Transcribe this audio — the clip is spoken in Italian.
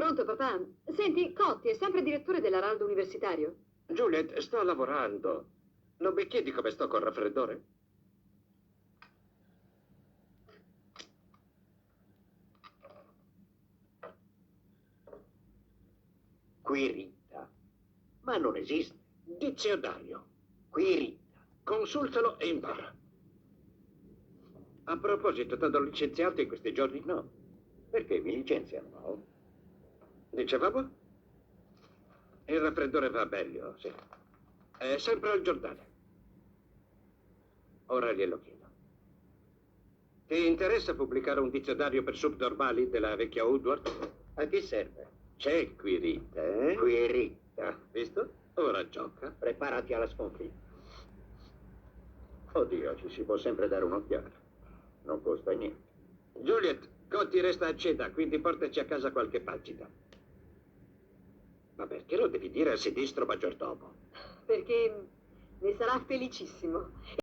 Pronto, papà? Senti, Cotti è sempre direttore dell'Araldo Universitario? Juliet, sto lavorando. Non mi chiedi come sto col raffreddore? Quiritta. Ma non esiste. Dizionario. Quiritta. Consultalo e impara. A proposito, t'hanno licenziato in questi giorni? No. Perché mi licenziano? Dicevamo? Il raffreddore va meglio, sì. È sempre al giornale. Ora glielo chiedo. Ti interessa pubblicare un dizionario per subnormali della vecchia Woodward? A chi serve? C'è Quiritta, eh? Quiritta. Visto? Ora gioca. Preparati alla sconfitta. Oddio, ci si può sempre dare un'occhiata. Non costa niente. Juliet, Cotti resta a cena, quindi portaci a casa qualche pagina. Ma perché lo devi dire al sinistro maggiordomo? Perché ne sarà felicissimo.